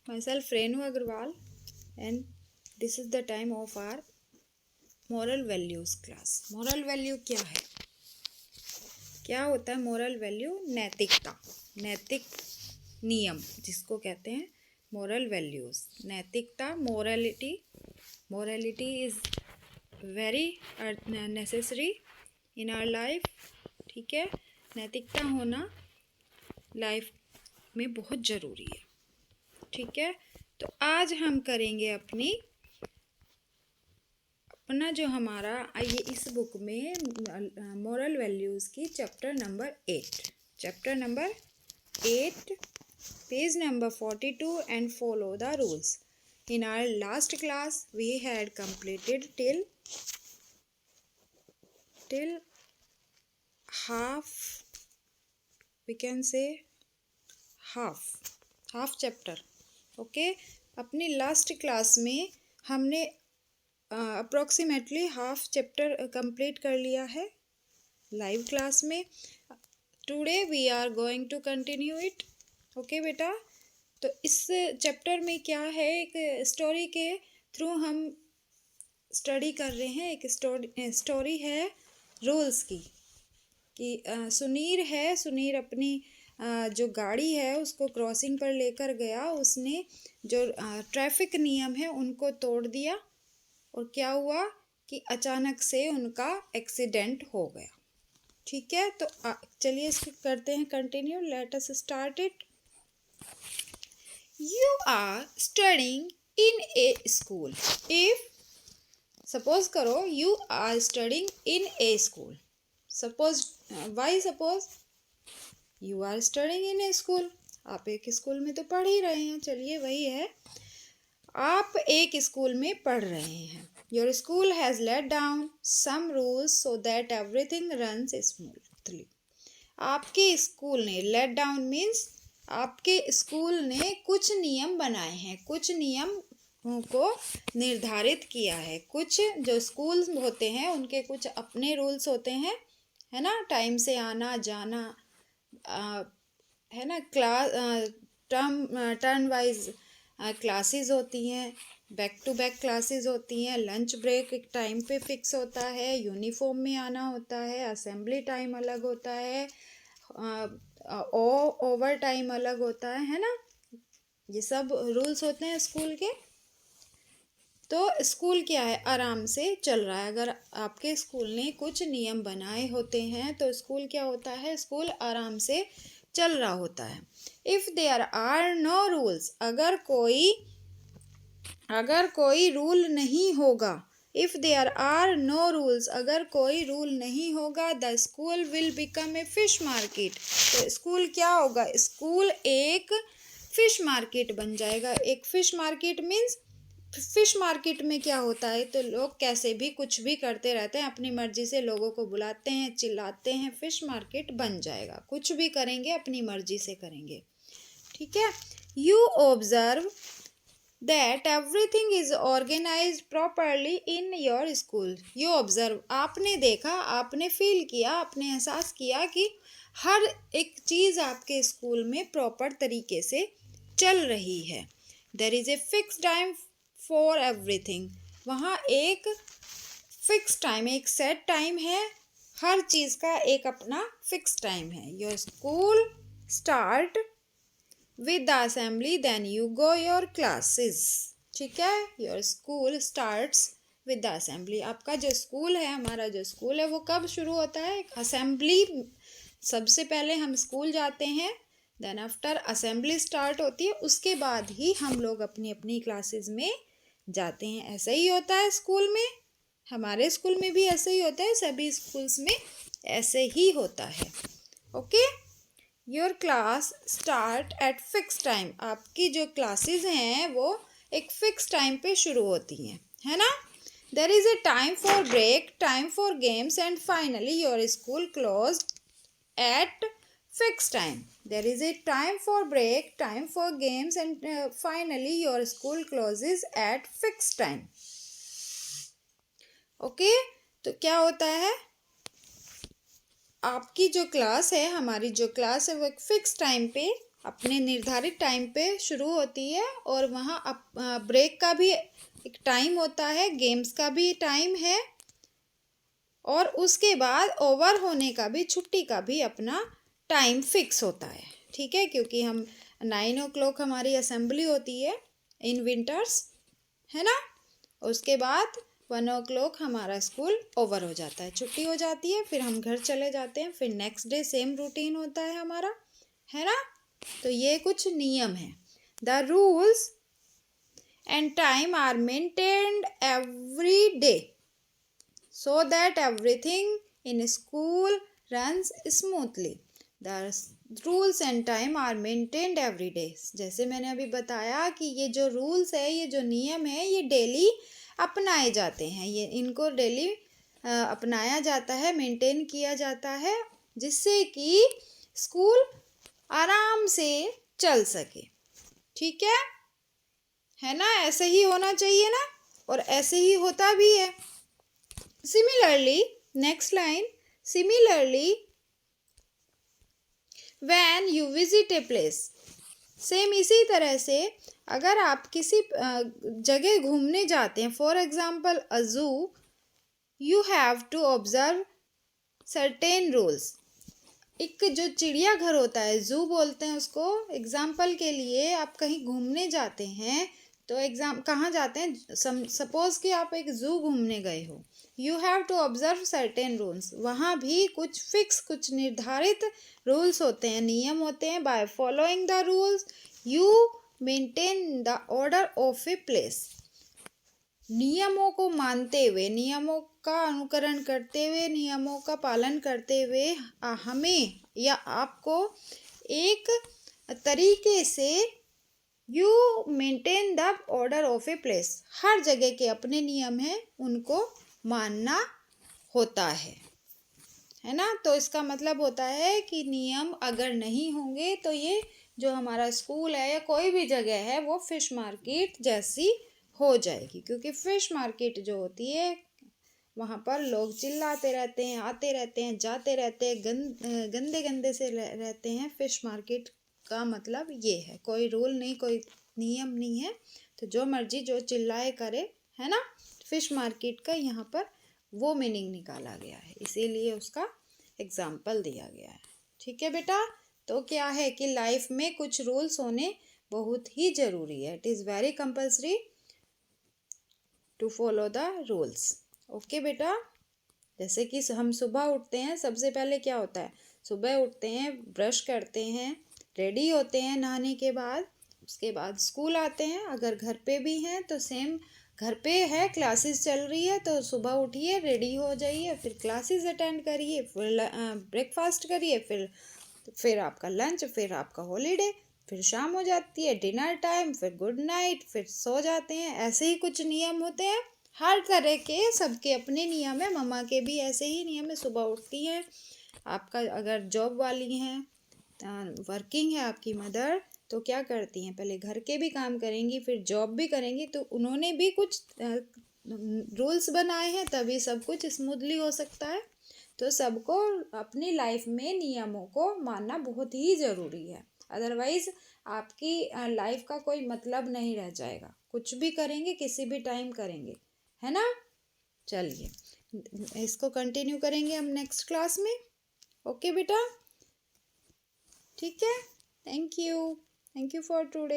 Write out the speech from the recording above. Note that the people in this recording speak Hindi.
Myself Renu Agarwal, and this is the time of our moral values class. Moral value क्या है? क्या होता है moral value? नैतिकता, नैतिक नियम जिसको कहते हैं moral values. नैतिकता, morality is very necessary in our life. ठीक है, नैतिकता होना लाइफ में बहुत ज़रूरी है. ठीक है, तो आज हम करेंगे अपना जो हमारा ये इस बुक में मोरल वैल्यूज़ की chapter number 8 page number 42 and follow the rules. In our last class we had completed till half, we can say half chapter. Okay, अपनी लास्ट क्लास में हमने अप्रोक्सीमेटली हाफ चैप्टर कंप्लीट कर लिया है लाइव क्लास में. Today we are going to continue it. Okay बेटा, तो इस चैप्टर में क्या है, एक स्टोरी के थ्रू हम स्टडी कर रहे हैं. एक स्टोरी है रूल्स की कि सुनीर अपनी जो गाड़ी है उसको क्रॉसिंग पर लेकर गया. उसने जो ट्रैफिक नियम है उनको तोड़ दिया और क्या हुआ कि अचानक से उनका एक्सीडेंट हो गया. ठीक है, तो चलिए इसको करते हैं continue. Let us start it. You are studying in a school. If suppose करो you are studying in a school. Suppose why suppose you are studying in a school. आप एक स्कूल में तो पढ़ ही रहे हैं. चलिए वही है, आप एक स्कूल में पढ़ रहे हैं. Your school has let down some rules so that everything runs smoothly. आपके स्कूल ने, लेट डाउन मीन्स आपके स्कूल ने कुछ नियम बनाए हैं, कुछ नियम को निर्धारित किया है. कुछ जो स्कूल होते हैं उनके कुछ अपने रूल्स होते हैं, है ना. टाइम से आना जाना, है ना. क्लास टर्न वाइज क्लासेस होती हैं, बैक टू बैक क्लासेस होती हैं. लंच ब्रेक एक टाइम पे फिक्स होता है. यूनिफॉर्म में आना होता है. असेंबली टाइम अलग होता है. ओवर टाइम अलग होता है ना. ये सब रूल्स होते हैं स्कूल के. तो स्कूल क्या है, आराम से चल रहा है. अगर आपके स्कूल ने कुछ नियम बनाए होते हैं तो स्कूल क्या होता है, स्कूल आराम से चल रहा होता है. If there are no rules, अगर कोई रूल नहीं होगा, if there are no rules, अगर कोई रूल नहीं होगा, the school will become a fish market. तो स्कूल क्या होगा, स्कूल एक फिश मार्केट बन जाएगा. एक fish market means, fish market में क्या होता है, तो लोग कैसे भी कुछ भी करते रहते हैं, अपनी मर्जी से लोगों को बुलाते हैं, चिल्लाते हैं. फिश मार्केट बन जाएगा. कुछ भी करेंगे अपनी मर्जी से करेंगे. ठीक है. You observe that everything is organised properly in your school. You observe, आपने देखा, आपने फील किया, आपने एहसास किया कि हर एक चीज़ आपके स्कूल में प्रॉपर तरीके से चल रही है. There is a fix time for everything. वहाँ एक फिक्स टाइम, एक सेट टाइम है. हर चीज़ का एक अपना फिक्स टाइम है. Your school start with the assembly then you go your classes. ठीक है, your school starts with the assembly. आपका जो स्कूल है, हमारा जो स्कूल है, वो कब शुरू होता है, असेंबली. सबसे पहले हम स्कूल जाते हैं, देन आफ्टर असेंबली स्टार्ट होती है, उसके बाद ही हम लोग अपनी अपनी क्लासेस में जाते हैं. ऐसा ही होता है स्कूल में, हमारे स्कूल में भी ऐसे ही होता है, सभी स्कूल्स में ऐसे ही होता है. Okay. Your class start at fix time. आपकी जो क्लासेस हैं वो एक फिक्स टाइम पे शुरू होती हैं, है ना. There is a time for break, time for games and finally your school closed at fixed time. There is a time for break, time for games and finally your school closes at fixed time. Okay, तो क्या होता है, आपकी जो क्लास है, हमारी जो क्लास है वो एक फिक्स टाइम पे अपने निर्धारित टाइम पे शुरू होती है और वहाँ ब्रेक का भी एक टाइम होता है, गेम्स का भी टाइम है और उसके बाद ओवर होने का भी, छुट्टी का भी अपना टाइम फिक्स होता है। ठीक है, क्योंकि हम 9 o'clock हमारी असेंबली होती है इन विंटर्स, है ना। उसके बाद 1 o'clock हमारा स्कूल ओवर हो जाता है, छुट्टी हो जाती है, फिर हम घर चले जाते हैं, फिर नेक्स्ट डे सेम रूटीन होता है हमारा, है ना। तो ये कुछ नियम हैं। The rules and time are maintained every day so that everything in school runs smoothly. The rules and time are maintained every day. जैसे मैंने अभी बताया कि ये जो रूल्स है, ये जो नियम है, ये डेली अपनाए जाते हैं, ये इनको डेली अपनाया जाता है, मेंटेन किया जाता है, जिससे कि स्कूल आराम से चल सके। ठीक है ना। ऐसे ही होना चाहिए ना, और ऐसे ही होता भी है। Similarly, next line, similarly, when you visit a place, same इसी तरह से अगर आप किसी जगह घूमने जाते हैं, for example a zoo, you have to observe certain rules. एक जो चिड़ियाघर होता है, जू बोलते हैं उसको, एग्जाम्पल के लिए आप कहीं घूमने जाते हैं तो कहाँ जाते हैं, सपोज कि आप एक जू घूमने गए हो, you have to observe certain rules. वहाँ भी कुछ फिक्स, कुछ निर्धारित रूल्स होते हैं, नियम होते हैं। By following the rules you maintain the order of a place. नियमों को मानते हुए, नियमों का अनुकरण करते हुए, नियमों का पालन करते हुए हमें या आपको एक तरीके से you maintain the order of a place. हर जगह के अपने नियम हैं, उनको मानना होता है ना। तो इसका मतलब होता है कि नियम अगर नहीं होंगे तो ये जो हमारा स्कूल है या कोई भी जगह है वो फिश मार्केट जैसी हो जाएगी, क्योंकि फिश मार्केट जो होती है वहाँ पर लोग चिल्लाते रहते हैं, आते रहते हैं, जाते रहते हैं, गंदे गंदे से रहते हैं। फिश मार्केट का मतलब ये है, कोई रूल नहीं, कोई नियम नहीं है, तो जो मर्जी जो चिल्लाए करे, है ना। फिश मार्केट का यहाँ पर वो मीनिंग निकाला गया है, इसीलिए उसका एग्जाम्पल दिया गया है। ठीक है बेटा, तो क्या है कि लाइफ में कुछ रूल्स होने बहुत ही ज़रूरी है। It is very compulsory to follow the rules. Okay बेटा, जैसे कि हम सुबह उठते हैं, सबसे पहले क्या होता है, सुबह उठते हैं, ब्रश करते हैं, रेडी होते हैं नहाने के बाद, उसके बाद स्कूल आते हैं। अगर घर पे भी हैं तो सेम, घर पे है, क्लासेस चल रही है तो सुबह उठिए, रेडी हो जाइए, फिर क्लासेस अटेंड करिए, फिर ब्रेकफास्ट करिए, फिर आपका लंच, फिर आपका हॉलीडे, फिर शाम हो जाती है, डिनर टाइम, फिर गुड नाइट, फिर सो जाते हैं। ऐसे ही कुछ नियम होते हैं, हर तरह के सबके अपने नियम है। मम्मा के भी ऐसे ही नियम है, सुबह उठती हैं, आपका अगर जॉब वाली हैं, वर्किंग है आपकी मदर, तो क्या करती हैं, पहले घर के भी काम करेंगी, फिर जॉब भी करेंगी, तो उन्होंने भी कुछ रूल्स बनाए हैं, तभी सब कुछ स्मूथली हो सकता है। तो सबको अपनी लाइफ में नियमों को मानना बहुत ही ज़रूरी है, अदरवाइज़ आपकी लाइफ का कोई मतलब नहीं रह जाएगा। कुछ भी करेंगे, किसी भी टाइम करेंगे, है ना। चलिए इसको कंटिन्यू करेंगे हम नेक्स्ट क्लास में। ओके बेटा, ठीक है। Thank you for today.